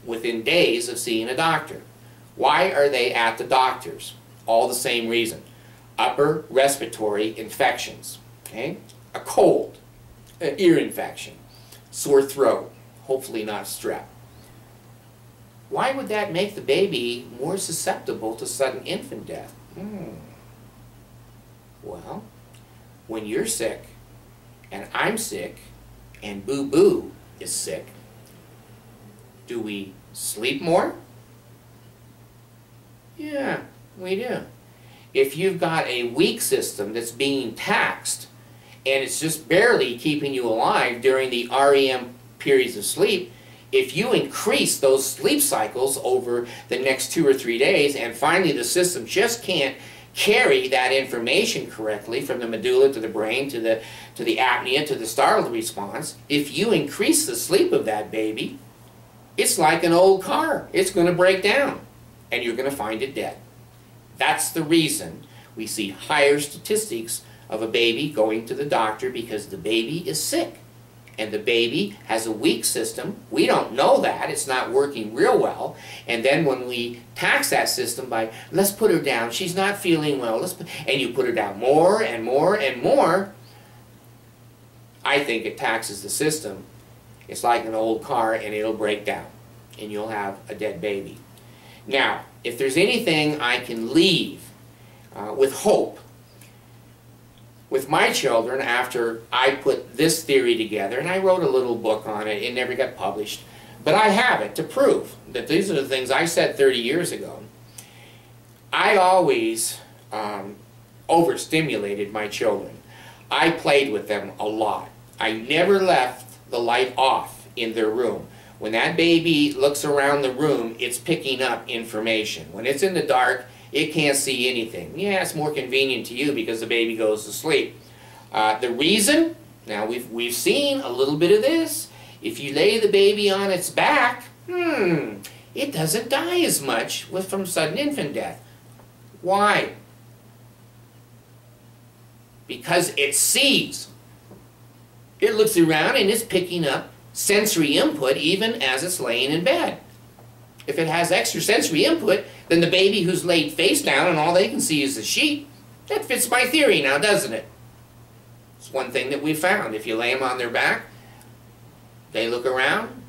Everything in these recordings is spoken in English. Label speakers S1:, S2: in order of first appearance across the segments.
S1: within days of seeing a doctor. Why are they at the doctor's? All the same reason. Upper respiratory infections, okay? A cold, an ear infection, sore throat, hopefully not strep. Why would that make the baby more susceptible to sudden infant death? Well, when you're sick, and I'm sick, and Boo-Boo is sick, do we sleep more? Yeah, we do. If you've got a weak system that's being taxed, and it's just barely keeping you alive during the REM periods of sleep, if you increase those sleep cycles over the next 2 or 3 days, and finally the system just can't carry that information correctly from the medulla to the brain to the apnea to the startle response, if you increase the sleep of that baby, it's like an old car. It's going to break down, and you're going to find it dead. That's the reason we see higher statistics of a baby going to the doctor, because the baby is sick. And the baby has a weak system. We don't know that. It's not working real well. And then when we tax that system by, let's put her down, she's not feeling well, and you put her down more and more and more, I think it taxes the system. It's like an old car, and it'll break down, and you'll have a dead baby. Now, if there's anything I can leave with hope, with my children, after I put this theory together, and I wrote a little book on it, it never got published, but I have it to prove that these are the things I said 30 years ago. I always overstimulated my children. I played with them a lot. I never left the light off in their room. When that baby looks around the room, it's picking up information. When it's in the dark, it can't see anything. Yeah, it's more convenient to you because the baby goes to sleep. The reason, now we've seen a little bit of this. If you lay the baby on its back, it doesn't die as much from sudden infant death. Why? Because it sees. It looks around and it's picking up sensory input even as it's laying in bed. If it has extra sensory input, then the baby who's laid face down and all they can see is the sheet, that fits my theory now, doesn't it? It's one thing that we found. If you lay them on their back, they look around,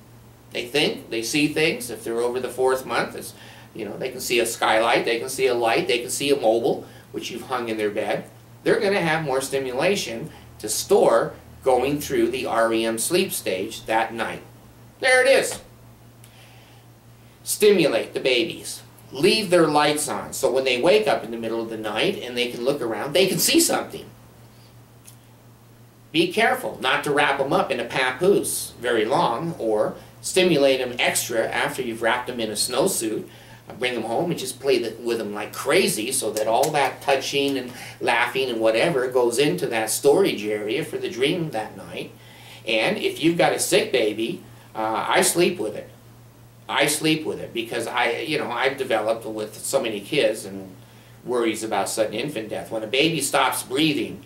S1: they think, they see things. If they're over the 4th month, it's, you know, they can see a skylight, they can see a light, they can see a mobile, which you've hung in their bed. They're going to have more stimulation to store going through the REM sleep stage that night. There it is. Stimulate the babies. Leave their lights on, so when they wake up in the middle of the night and they can look around, they can see something. Be careful not to wrap them up in a papoose very long, or stimulate them extra after you've wrapped them in a snowsuit. Bring them home and just play with them like crazy, so that all that touching and laughing and whatever goes into that storage area for the dream that night. And if you've got a sick baby, I sleep with it. I sleep with it because I've developed with so many kids and worries about sudden infant death. When a baby stops breathing,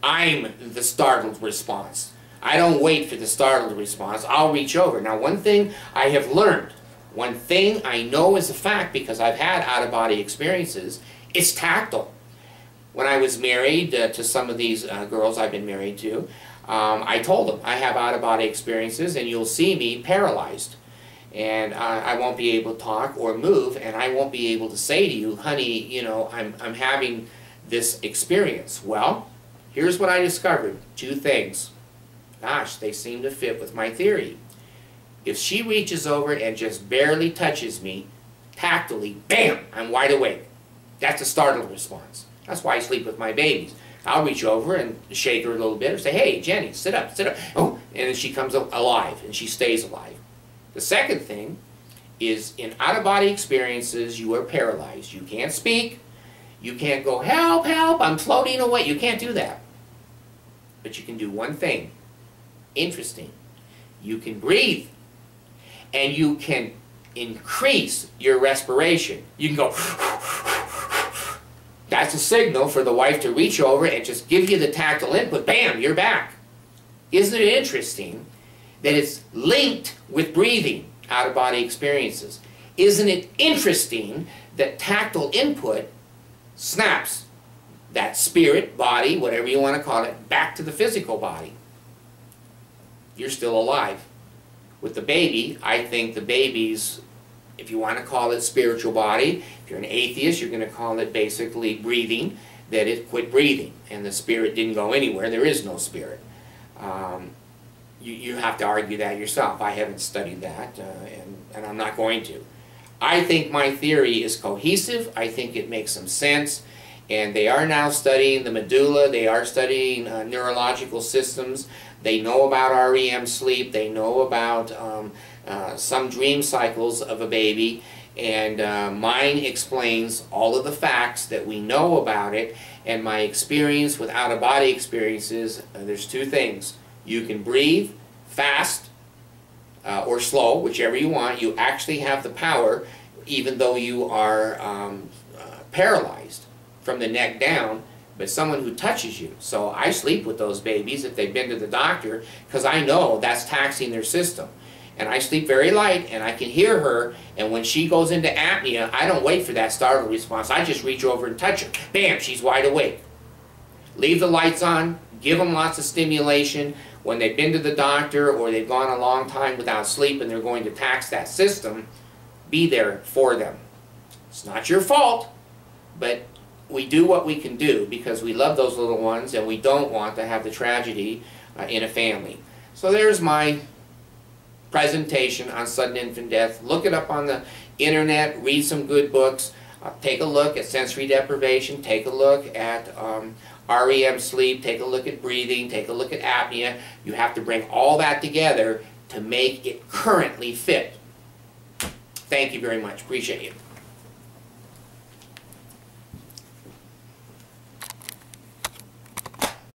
S1: I'm the startled response. I don't wait for the startled response. I'll reach over. Now, one thing I have learned, one thing I know is a fact because I've had out-of-body experiences, it's tactile. When I was married to some of these girls I've been married to, I told them I have out-of-body experiences and you'll see me paralyzed. And I won't be able to talk or move, and I won't be able to say to you, honey, you know, I'm having this experience. Well, here's what I discovered. 2 things. Gosh, they seem to fit with my theory. If she reaches over and just barely touches me, tactily, bam, I'm wide awake. That's a startled response. That's why I sleep with my babies. I'll reach over and shake her a little bit or say, hey, Jenny, sit up, sit up. Oh, and then she comes alive, and she stays alive. The second thing is, in out-of-body experiences, you are paralyzed. You can't speak. You can't go, help, help, I'm floating away. You can't do that. But you can do one thing. Interesting. You can breathe. And you can increase your respiration. You can go, that's a signal for the wife to reach over and just give you the tactile input. Bam, you're back. Isn't it interesting that it's linked with breathing? out-of-body experiences. Isn't it interesting that tactile input snaps that spirit, body, whatever you want to call it, back to the physical body? You're still alive. With the baby, I think the baby's, if you want to call it spiritual body, if you're an atheist, you're going to call it basically breathing, that it quit breathing and the spirit didn't go anywhere. There is no spirit. You have to argue that yourself. I haven't studied that, and I'm not going to. I think my theory is cohesive. I think it makes some sense. And they are now studying the medulla. They are studying neurological systems. They know about REM sleep. They know about some dream cycles of a baby. And mine explains all of the facts that we know about it. And my experience with out-of-body experiences, there's two things. You can breathe fast or slow, whichever you want. You actually have the power, even though you are paralyzed from the neck down, but someone who touches you. So I sleep with those babies if they've been to the doctor, because I know that's taxing their system. And I sleep very light, and I can hear her, and when she goes into apnea, I don't wait for that startle response. I just reach over and touch her. Bam, she's wide awake. Leave the lights on, give them lots of stimulation. When they've been to the doctor or they've gone a long time without sleep and they're going to tax that system, be there for them. It's not your fault, but we do what we can do because we love those little ones and we don't want to have the tragedy in a family. So there's my presentation on sudden infant death. Look it up on the internet, read some good books, take a look at sensory deprivation, take a look at REM sleep, take a look at breathing, take a look at apnea. You have to bring all that together to make it currently fit. Thank you very much. Appreciate you.